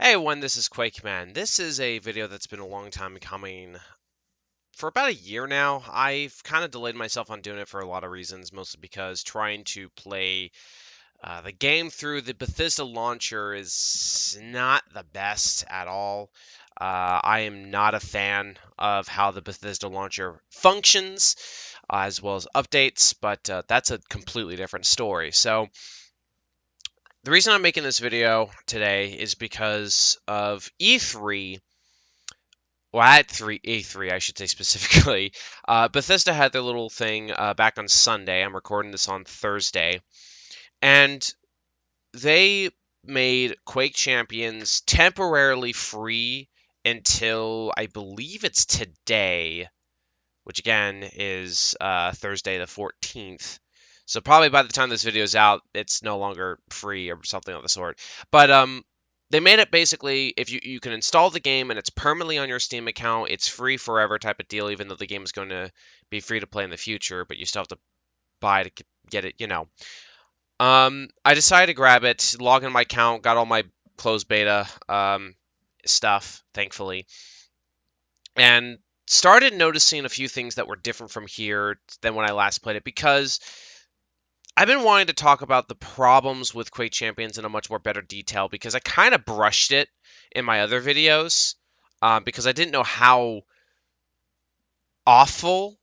Hey everyone, this is Quake Man. This is a video that's been a long time coming. For about a year now, I've kind of delayed myself on doing it for a lot of reasons, mostly because trying to play the game through the Bethesda launcher is not the best at all. I am not a fan of how the Bethesda launcher functions, as well as updates, but that's a completely different story. So, the reason I'm making this video today is because of E3. Well, at E3, I should say specifically. Bethesda had their little thing back on Sunday. I'm recording this on Thursday. And they made Quake Champions temporarily free until I believe it's today, which again is Thursday the 14th. So probably by the time this video is out, it's no longer free or something of the sort. But they made it basically if you can install the game and it's permanently on your Steam account, it's free forever type of deal, even though the game is going to be free to play in the future, but you still have to buy to get it. I decided to grab it, log in my account, got all my closed beta stuff, thankfully, and started noticing a few things that were different from here than when I last played it because I've been wanting to talk about the problems with Quake Champions in a much more better detail because I kind of brushed it in my other videos because I didn't know how awful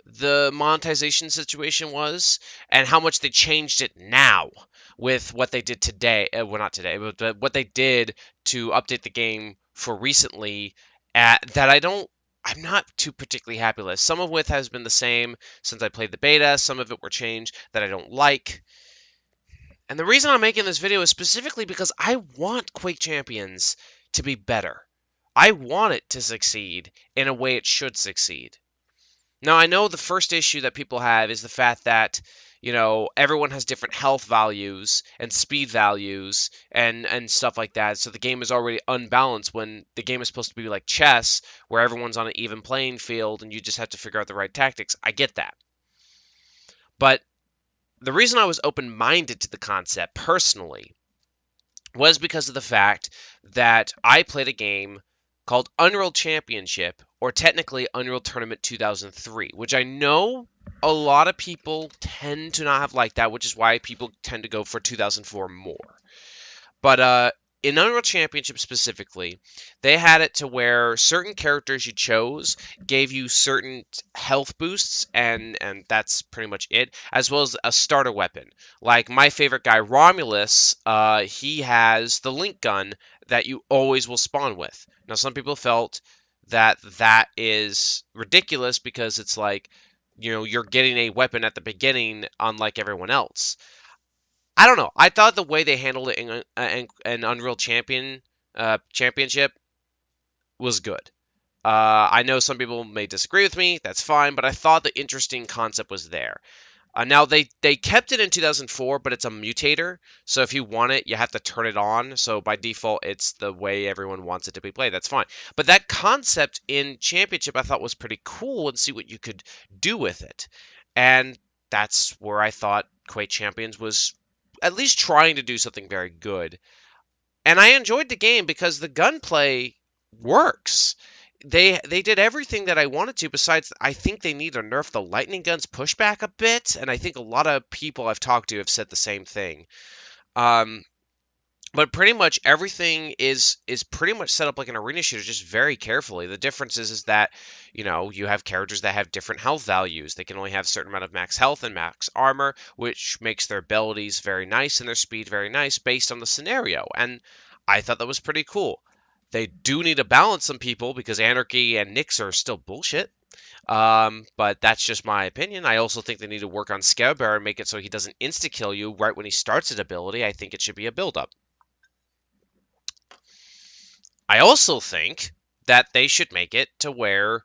the monetization situation was and how much they changed it now with what they did today. Well, not today, but what they did to update the game for recently that I'm not too particularly happy with. Some of it has been the same since I played the beta. Some of it were changed that I don't like. And the reason I'm making this video is specifically because I want Quake Champions to be better. I want it to succeed in a way it should succeed. Now, I know the first issue that people have is the fact that, everyone has different health values and speed values and stuff like that. So the game is already unbalanced when the game is supposed to be like chess, where everyone's on an even playing field and you just have to figure out the right tactics. I get that. But the reason I was open-minded to the concept personally was because of the fact that I played a game called Unreal Championship, or technically Unreal Tournament 2003, which I know a lot of people tend to not have liked that, which is why people tend to go for 2004 more. But in Unreal Championship specifically, they had it to where certain characters you chose gave you certain health boosts, and that's pretty much it, as well as a starter weapon. Like my favorite guy, Romulus, he has the link gun that you always will spawn with. Now, some people felt that that is ridiculous because it's like, you're getting a weapon at the beginning unlike everyone else. I don't know. I thought the way they handled it in Unreal Championship was good. I know some people may disagree with me. That's fine, but I thought the interesting concept was there. Now they kept it in 2004, but it's a mutator. So if you want it, you have to turn it on. So by default, it's the way everyone wants it to be played. That's fine. But that concept in Championship I thought was pretty cool and see what you could do with it. And that's where I thought Quake Champions was at least trying to do something very good. And I enjoyed the game because the gunplay works. They did everything that I wanted to. Besides, I think they need to nerf the lightning guns pushback a bit, and I think a lot of people I've talked to have said the same thing. Um, but pretty much everything is pretty much set up like an arena shooter, just very carefully. The difference is that you have characters that have different health values. They can only have a certain amount of max health and max armor, which makes their abilities very nice and their speed very nice based on the scenario. And I thought that was pretty cool. They do need to balance some people because Anarchy and Nyx are still bullshit. But that's just my opinion. I also think they need to work on Scarebear and make it so he doesn't insta-kill you right when he starts his ability. I think it should be a build-up. I also think that they should make it to where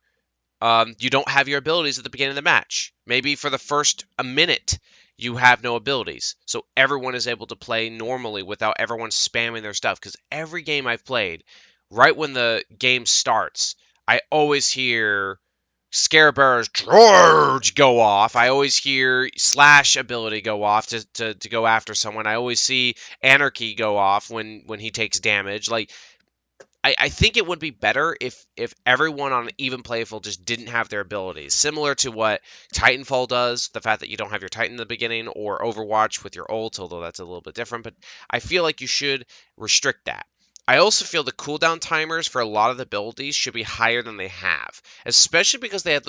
you don't have your abilities at the beginning of the match. Maybe for the first a minute, you have no abilities. So everyone is able to play normally without everyone spamming their stuff. Because every game I've played, right when the game starts, I always hear Scarebear's George go off. I always hear Slash ability go off to go after someone. I always see Anarchy go off when he takes damage. Like, I think it would be better if everyone on an even play field just didn't have their abilities, similar to what Titanfall does, the fact that you don't have your Titan in the beginning, or Overwatch with your ult, although that's a little bit different. But I feel like you should restrict that. I also feel the cooldown timers for a lot of the abilities should be higher than they have, especially because they have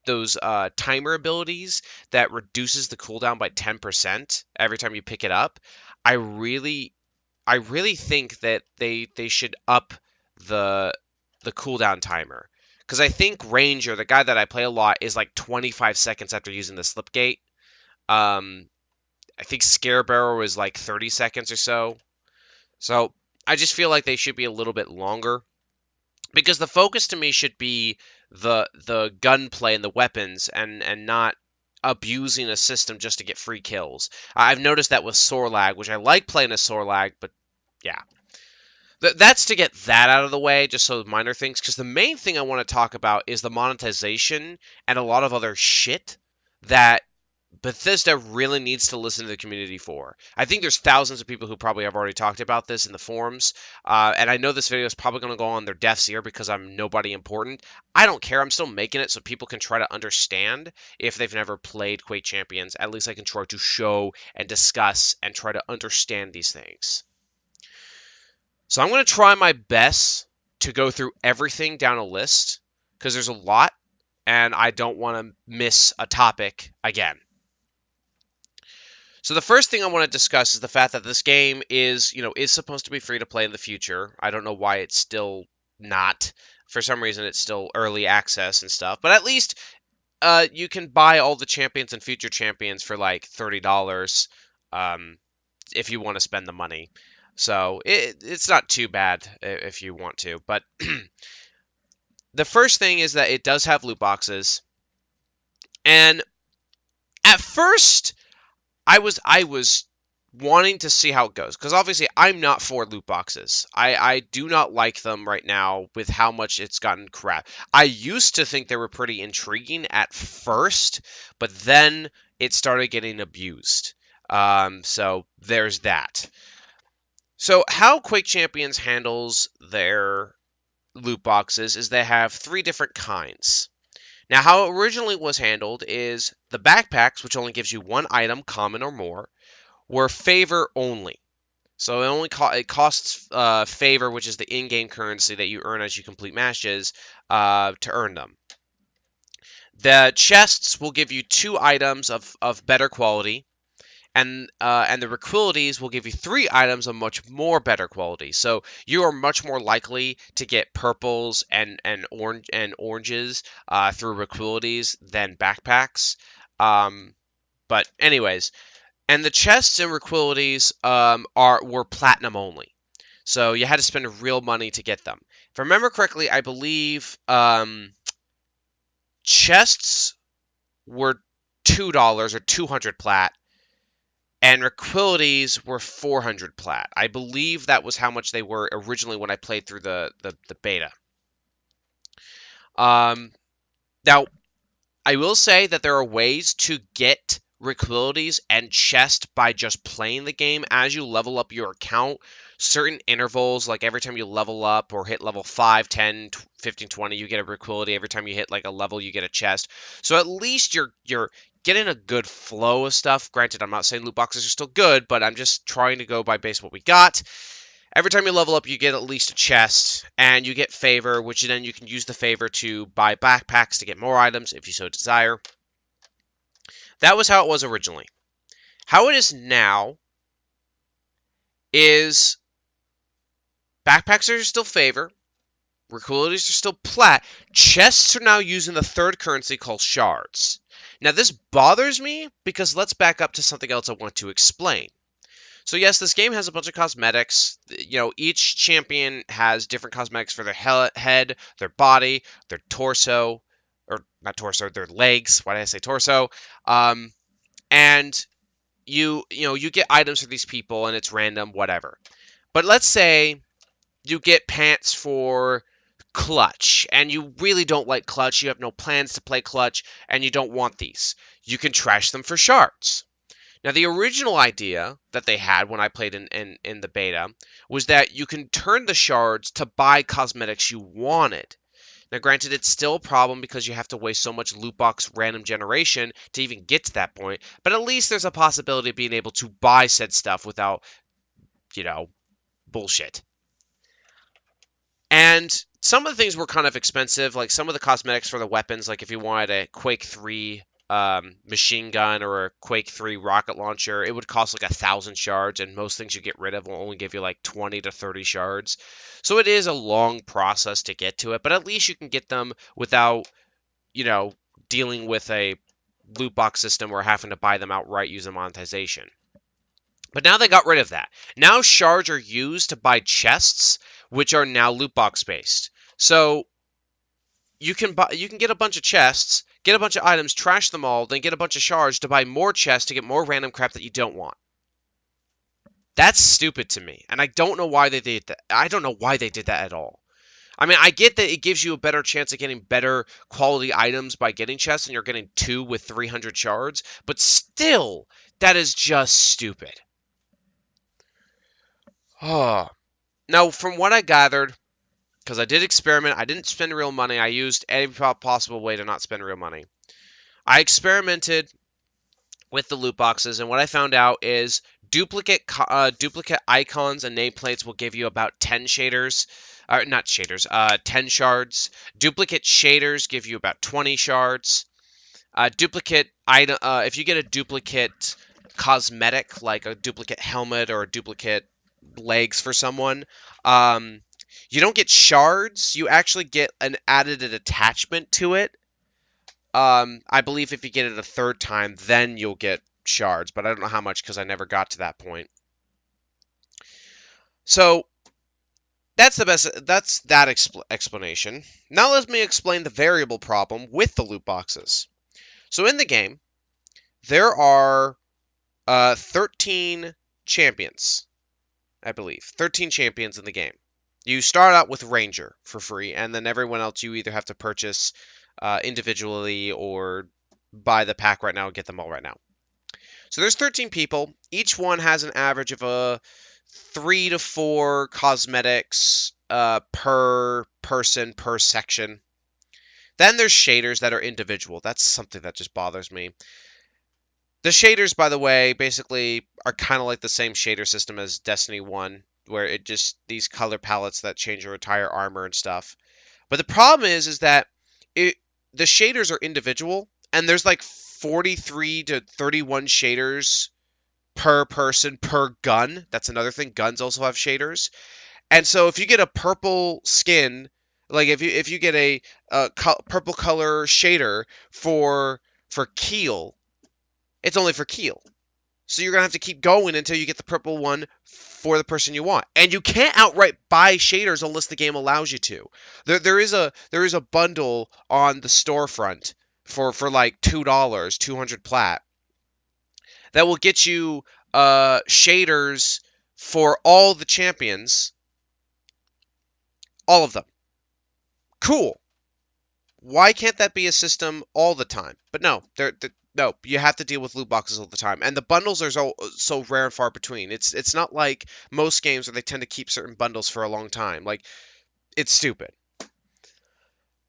those timer abilities that reduces the cooldown by 10% every time you pick it up. I really I really think that they should up the cooldown timer, because I think Ranger, the guy that I play a lot, is like 25 seconds after using the Slipgate. Um, I think Scarebarrow is like 30 seconds or so. So I just feel like they should be a little bit longer, because the focus to me should be the gunplay and the weapons, and not abusing a system just to get free kills. I've noticed that with Sorlag, which I like playing as Sorlag, but yeah. That's to get that out of the way, just so minor things, because the main thing I want to talk about is the monetization and a lot of other shit that Bethesda really needs to listen to the community for. I think there's thousands of people who probably have already talked about this in the forums, and I know this video is probably going to go on their deaf's ear because I'm nobody important. I don't care. I'm still making it so people can try to understand if they've never played Quake Champions. At least I can try to show and discuss and try to understand these things. So I'm going to try my best to go through everything down a list, because there's a lot and I don't want to miss a topic again. So the first thing I want to discuss is the fact that this game is supposed to be free to play in the future. I don't know why it's still not. For some reason, it's still early access and stuff. But at least you can buy all the champions and future champions for like $30 if you want to spend the money. So it's not too bad if you want to. But the first thing is that it does have loot boxes. And at first, I was wanting to see how it goes, because obviously I'm not for loot boxes. I do not like them right now with how much it's gotten crap. I used to think they were pretty intriguing at first, but then it started getting abused. So there's that. So how Quake Champions handles their loot boxes is they have three different kinds. Now, how it originally was handled is the backpacks, which only gives you one item, common or more, were favor only. So it costs favor, which is the in-game currency that you earn as you complete matches, to earn them. The chests will give you two items of better quality, and the requilities will give you three items of much more better quality. So you are much more likely to get purples and oranges through requilities than backpacks. But anyways, and the chests and requilities were platinum only, so you had to spend real money to get them. If I remember correctly, I believe chests were $2 or 200 plat, and requilities were 400 plat. I believe that was how much they were originally when I played through the beta. Now, I will say that there are ways to get requilities and chest by just playing the game. As you level up your account, certain intervals, like every time you level up or hit level 5, 10, 15, 20, you get a requility. Every time you hit like a level, you get a chest. So at least you're getting a good flow of stuff. Granted, I'm not saying loot boxes are still good, but I'm just trying to go by base what we got. Every time you level up, you get at least a chest, and you get favor, which then you can use the favor to buy backpacks to get more items if you so desire. That was how it was originally. How it is now is backpacks are still favor, requilities are still plat, chests are now using the third currency called shards. Now this bothers me because let's back up to something else I want to explain. So yes, this game has a bunch of cosmetics. Each champion has different cosmetics for their head, their body, their torso, or not torso, their legs. Why did I say torso? And you get items for these people, and it's random, whatever. But let's say you get pants for Clutch, and you really don't like Clutch. You have no plans to play Clutch, and you don't want these. You can trash them for shards. Now, the original idea that they had when I played in the beta was that you can turn the shards to buy cosmetics you wanted. Now, granted, it's still a problem because you have to waste so much loot box random generation to even get to that point, but at least there's a possibility of being able to buy said stuff without, you know, bullshit. And some of the things were kind of expensive, like some of the cosmetics for the weapons, like if you wanted a Quake 3 machine gun or a Quake 3 rocket launcher, it would cost like 1,000 shards, and most things you get rid of will only give you like 20 to 30 shards. So it is a long process to get to it, but at least you can get them without, you know, dealing with a loot box system or having to buy them outright using monetization. But now they got rid of that. Now shards are used to buy chests, which are now loot box based. So you can get a bunch of chests, get a bunch of items, trash them all, then get a bunch of shards to buy more chests to get more random crap that you don't want. That's stupid to me, and I don't know why they did that. I don't know why they did that at all. I mean, I get that it gives you a better chance of getting better quality items by getting chests, and you're getting 2 with 300 shards, but still, that is just stupid. Oh. Now, from what I gathered, because I did experiment, I didn't spend real money. I used every possible way to not spend real money. I experimented with the loot boxes, and what I found out is duplicate icons and nameplates will give you about 10 shaders. Not shaders, 10 shards. Duplicate shaders give you about 20 shards. Duplicate item. If you get a duplicate cosmetic, like a duplicate helmet or a duplicate legs for someone, you don't get shards. You actually get an added attachment to it. I believe if you get it a third time, then you'll get shards, but I don't know how much because I never got to that point. So that's the best. That's that explanation. Now let me explain the variable problem with the loot boxes. So in the game, there are 13 champions, I believe. 13 champions in the game. You start out with Ranger for free, and then everyone else you either have to purchase individually or buy the pack right now and get them all right now. So there's 13 people. Each one has an average of 3 to 4 cosmetics per person per section. Then there's shaders that are individual. That's something that just bothers me. The shaders, by the way, basically are kind of like the same shader system as Destiny 1, where it just these color palettes that change your entire armor and stuff. But the problem is that the shaders are individual, and there's like 43 to 31 shaders per person per gun. That's another thing. Guns also have shaders. And so if you get a purple skin, like if you get a purple color shader for Keel, it's only for Keel. So you're going to have to keep going until you get the purple one for the person you want. And you can't outright buy shaders unless the game allows you to. There is a bundle on the storefront for like $2, 200 plat, that will get you shaders for all the champions. All of them. Cool. Why can't that be a system all the time? But no, no, you have to deal with loot boxes all the time, and the bundles are so rare and far between. It's not like most games where they tend to keep certain bundles for a long time. Like, it's stupid.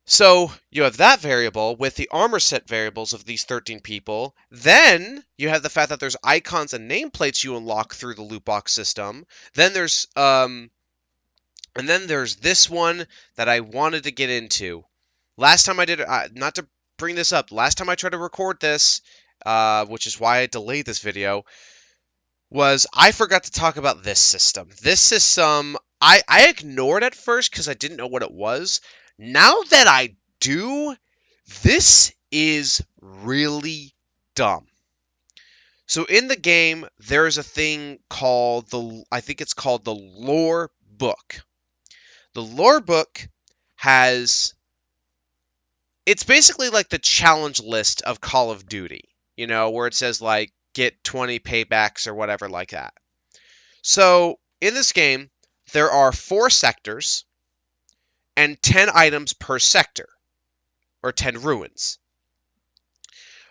So you have that variable with the armor set variables of these 13 people. Then you have the fact that there's icons and nameplates you unlock through the loot box system. Then there's this one that I wanted to get into. Last time I did, not to bring this up, last time I tried to record this, which is why I delayed this video, was I forgot to talk about this system. This system, I ignored at first because I didn't know what it was. Now that I do, this is really dumb. So in the game, there's a thing called I think it's called the lore book. The lore book it's basically like the challenge list of Call of Duty, where it says like get 20 paybacks or whatever like that. So in this game, there are 4 sectors and 10 items per sector, or 10 ruins.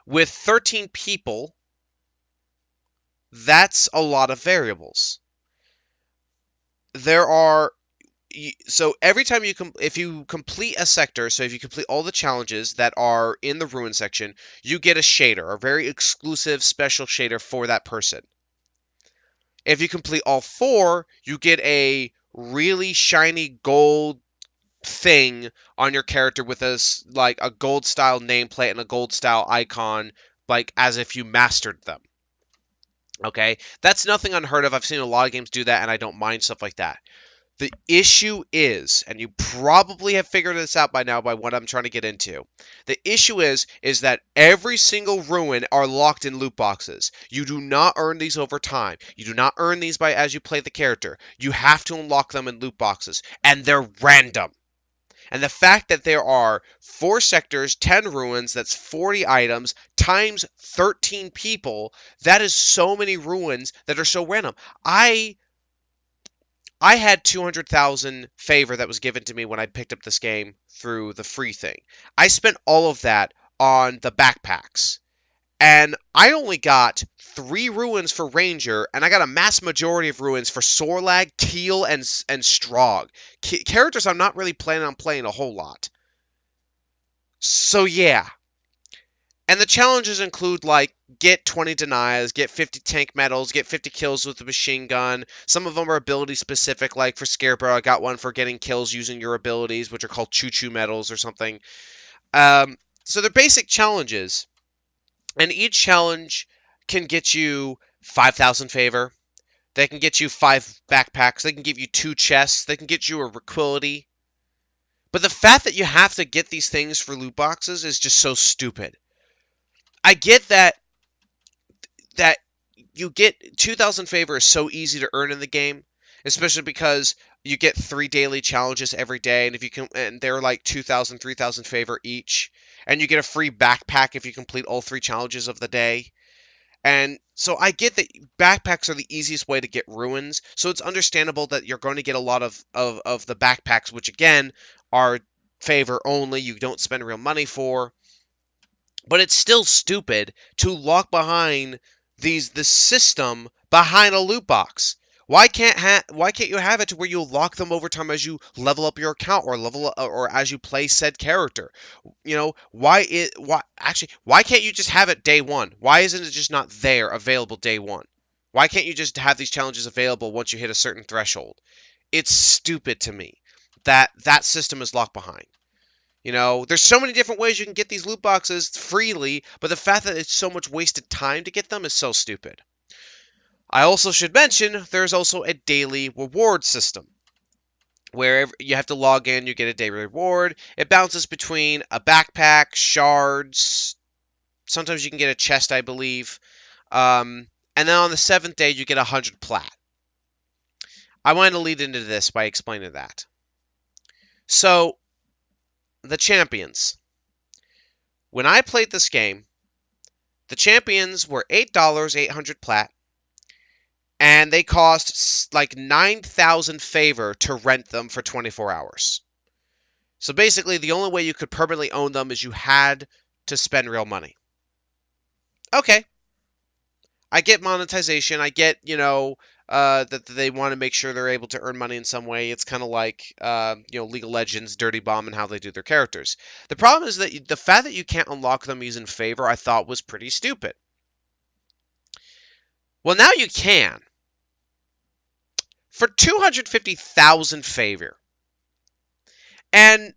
With 13 people, That's a lot of variables. There are so every time if you complete a sector, so if you complete all the challenges that are in the ruin section, you get a shader, a very exclusive special shader for that person. If you complete all 4, you get a really shiny gold thing on your character with like a gold style nameplate and a gold style icon, like as if you mastered them. Okay, that's nothing unheard of. I've seen a lot of games do that, and I don't mind stuff like that. The issue is, and you probably have figured this out by now by what I'm trying to get into. The issue is that every single ruin are locked in loot boxes. You do not earn these over time. You do not earn these by as you play the character. You have to unlock them in loot boxes, and they're random. And the fact that there are 4 sectors, 10 ruins, that's 40 items, times 13 people, that is so many ruins that are so random. I had 200,000 favor that was given to me when I picked up this game through the free thing. I spent all of that on the backpacks. And I only got 3 ruins for Ranger, and I got a mass majority of ruins for Sorlag, Teal, and Strogg. Characters I'm not really planning on playing a whole lot. So yeah. And the challenges include, like, get 20 denies, get 50 tank medals, get 50 kills with the machine gun. Some of them are ability specific, like for Scarecrow, I got one for getting kills using your abilities, which are called choo-choo medals or something. So they're basic challenges. And each challenge can get you 5,000 favor. They can get you 5 backpacks. They can give you 2 chests. They can get you a Requility. But the fact that you have to get these things for loot boxes is just so stupid. I get that you get 2,000 favor is so easy to earn in the game, especially because you get 3 daily challenges every day, and if you can, and they're like 2,000, 3,000 favor each, and you get a free backpack if you complete all 3 challenges of the day. And so I get that backpacks are the easiest way to get ruins, so it's understandable that you're going to get a lot of the backpacks, which again are favor only, you don't spend real money for. But it's still stupid to lock behind the system behind a loot box. Why can't you have it to where you lock them over time as you level up your account or as you play said character? You know, why can't you just have it day one? Why isn't it just not there available day one? Why can't you just have these challenges available once you hit a certain threshold? It's stupid to me that that system is locked behind. You know, there's so many different ways you can get these loot boxes freely, but the fact that it's so much wasted time to get them is so stupid. I also should mention there's also a daily reward system. Where you have to log in, you get a daily reward. It bounces between a backpack, shards, sometimes you can get a chest, I believe. And then on the 7th day, you get 100 plat. I wanted to lead into this by explaining that. So, the champions. When I played this game, the champions were $8, 800 plat, and they cost like 9,000 favor to rent them for 24 hours. So basically, the only way you could permanently own them is you had to spend real money. Okay. I get monetization. I get, that they want to make sure they're able to earn money in some way. It's kind of like, League of Legends, Dirty Bomb, and how they do their characters. The problem is that the fact that you can't unlock them using favor, I thought was pretty stupid. Well, now you can. For 250,000 favor. And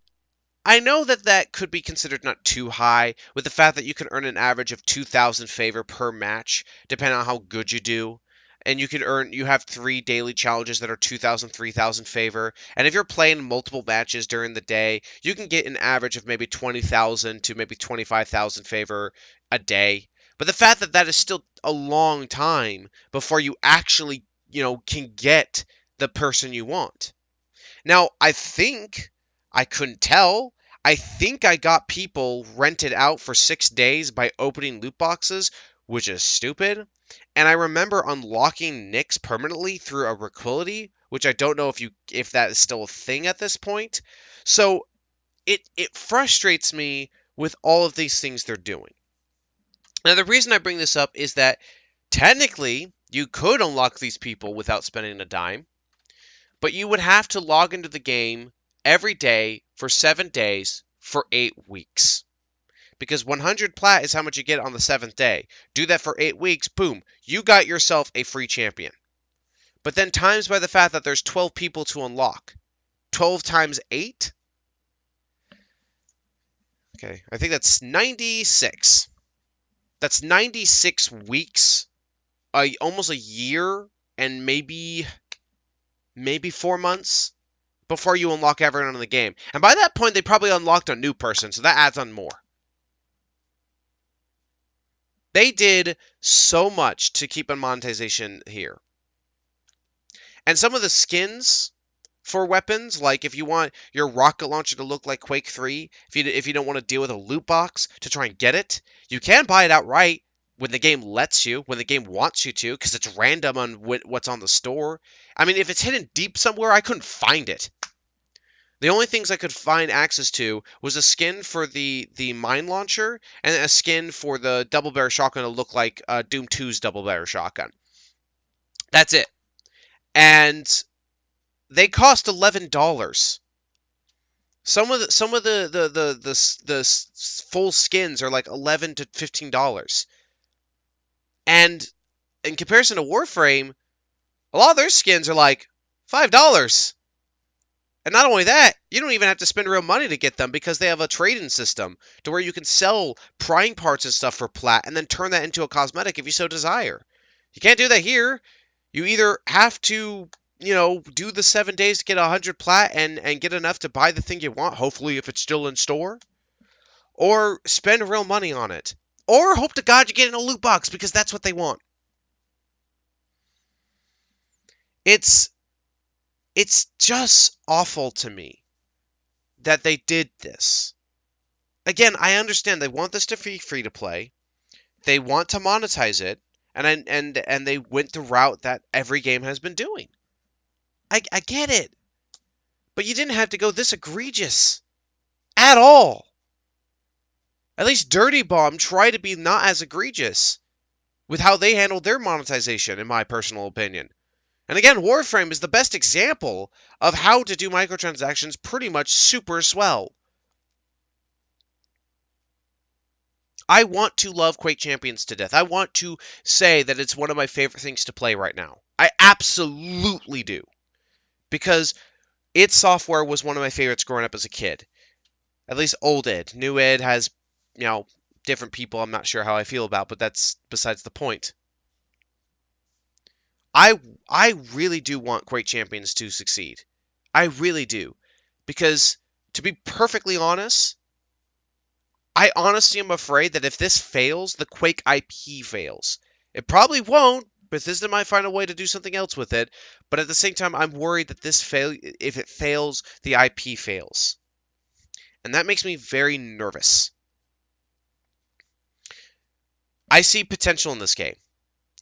I know that that could be considered not too high, with the fact that you can earn an average of 2,000 favor per match, depending on how good you do. And you have 3 daily challenges that are 2,000, 3,000 favor. And if you're playing multiple matches during the day, you can get an average of maybe 20,000 to maybe 25,000 favor a day. But the fact that that is still a long time before you actually, can get the person you want. Now, I couldn't tell. I think I got people rented out for 6 days by opening loot boxes, which is stupid. And I remember unlocking Nyx permanently through a Requility, which I don't know if that is still a thing at this point. So it frustrates me with all of these things they're doing. Now, the reason I bring this up is that technically You could unlock these people without spending a dime, but you would have to log into the game every day for 7 days for 8 weeks. Because 100 plat is how much you get on the 7th day. Do that for 8 weeks, boom, you got yourself a free champion. But then times by the fact that there's 12 people to unlock. 12 times 8? Okay, I think that's 96. That's 96 weeks, almost a year, and maybe 4 months before you unlock everyone in the game. And by that point, they probably unlocked a new person, so that adds on more. They did so much to keep on monetization here. And some of the skins for weapons, like if you want your rocket launcher to look like Quake 3, if you don't want to deal with a loot box to try and get it, you can buy it outright when the game lets you, when the game wants you to, because it's random on what's on the store. I mean, if it's hidden deep somewhere, I couldn't find it. The only things I could find access to was a skin for the mine launcher and a skin for the double barrel shotgun to look like Doom 2's double barrel shotgun. That's it. And they cost $11. Some of the full skins are like $11 to $15. And in comparison to Warframe, a lot of their skins are like $5. And not only that, you don't even have to spend real money to get them because they have a trading system to where you can sell prying parts and stuff for plat and then turn that into a cosmetic if you so desire. You can't do that here. You either have to, do the 7 days to get 100 plat and get enough to buy the thing you want, hopefully if it's still in store, or spend real money on it. Or hope to God you get in a loot box because that's what they want. It's just awful to me that they did this. Again, I understand they want this to be free to play. They want to monetize it, and they went the route that every game has been doing. I get it. But you didn't have to go this egregious. At all. At least Dirty Bomb tried to be not as egregious with how they handled their monetization, in my personal opinion. And again, Warframe is the best example of how to do microtransactions pretty much super swell. I want to love Quake Champions to death. I want to say that it's one of my favorite things to play right now. I absolutely do. Because id Software was one of my favorites growing up as a kid. At least old id. New id has, different people I'm not sure how I feel about, but that's besides the point. I really do want Quake Champions to succeed. I really do. Because, to be perfectly honest, I honestly am afraid that if this fails, the Quake IP fails. It probably won't. Bethesda might find a way to do something else with it. But at the same time, I'm worried that if it fails, the IP fails. And that makes me very nervous. I see potential in this game.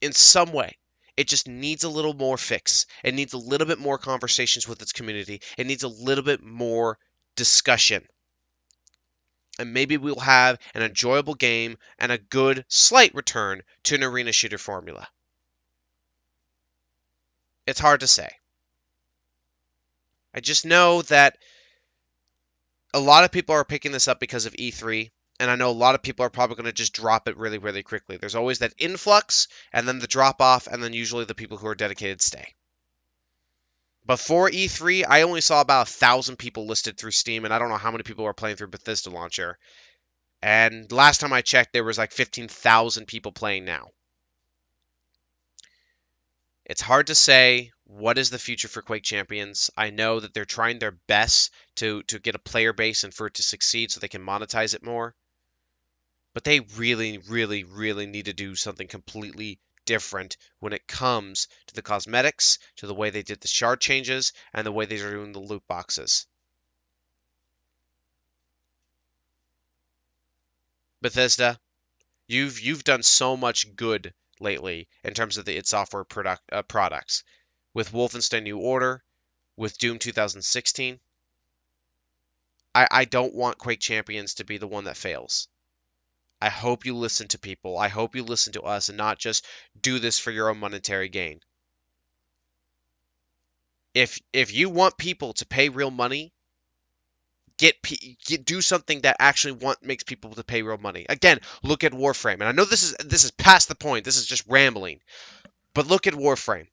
In some way. It just needs a little more fix. It needs a little bit more conversations with its community. It needs a little bit more discussion. And maybe we'll have an enjoyable game and a good, slight return to an arena shooter formula. It's hard to say. I just know that a lot of people are picking this up because of E3. And I know a lot of people are probably going to just drop it really, really quickly. There's always that influx, and then the drop-off, and then usually the people who are dedicated stay. Before E3, I only saw about 1,000 people listed through Steam, and I don't know how many people are playing through Bethesda Launcher. And last time I checked, there was like 15,000 people playing now. It's hard to say what is the future for Quake Champions. I know that they're trying their best to get a player base and for it to succeed so they can monetize it more. But they really, really, really need to do something completely different when it comes to the cosmetics, to the way they did the shard changes, and the way they're doing the loot boxes. Bethesda, you've done so much good lately in terms of the id Software products. With Wolfenstein New Order, with Doom 2016. I don't want Quake Champions to be the one that fails. I hope you listen to people. I hope you listen to us and not just do this for your own monetary gain. If you want people to pay real money, do something that actually makes people to pay real money. Again, look at Warframe. And I know this is past the point. This is just rambling. But look at Warframe.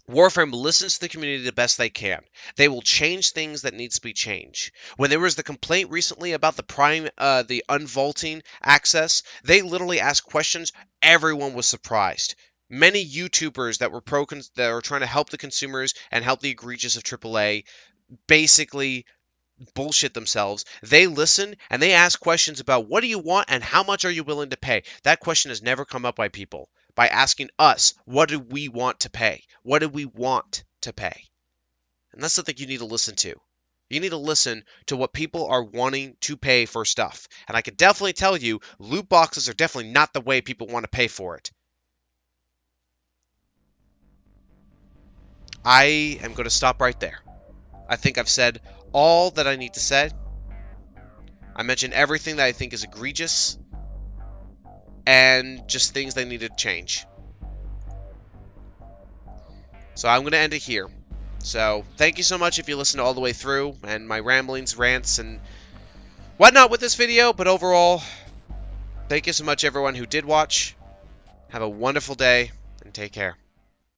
Warframe listens to the community the best they can. They will change things that needs to be changed. When there was the complaint recently about the unvaulting access, they literally asked questions. Everyone was surprised. Many YouTubers that were trying to help the consumers and help the egregious of AAA basically bullshit themselves. They listen and they ask questions about what do you want and how much are you willing to pay. That question has never come up by people. By asking us, what do we want to pay? What do we want to pay? And that's something you need to listen to. You need to listen to what people are wanting to pay for stuff. And I can definitely tell you, loot boxes are definitely not the way people want to pay for it. I am going to stop right there. I think I've said all that I need to say. I mentioned everything that I think is egregious and just things they need to change. So I'm going to end it here. So thank you so much if you listened all the way through and my ramblings, rants, and whatnot with this video. But overall, thank you so much everyone who did watch. Have a wonderful day and take care.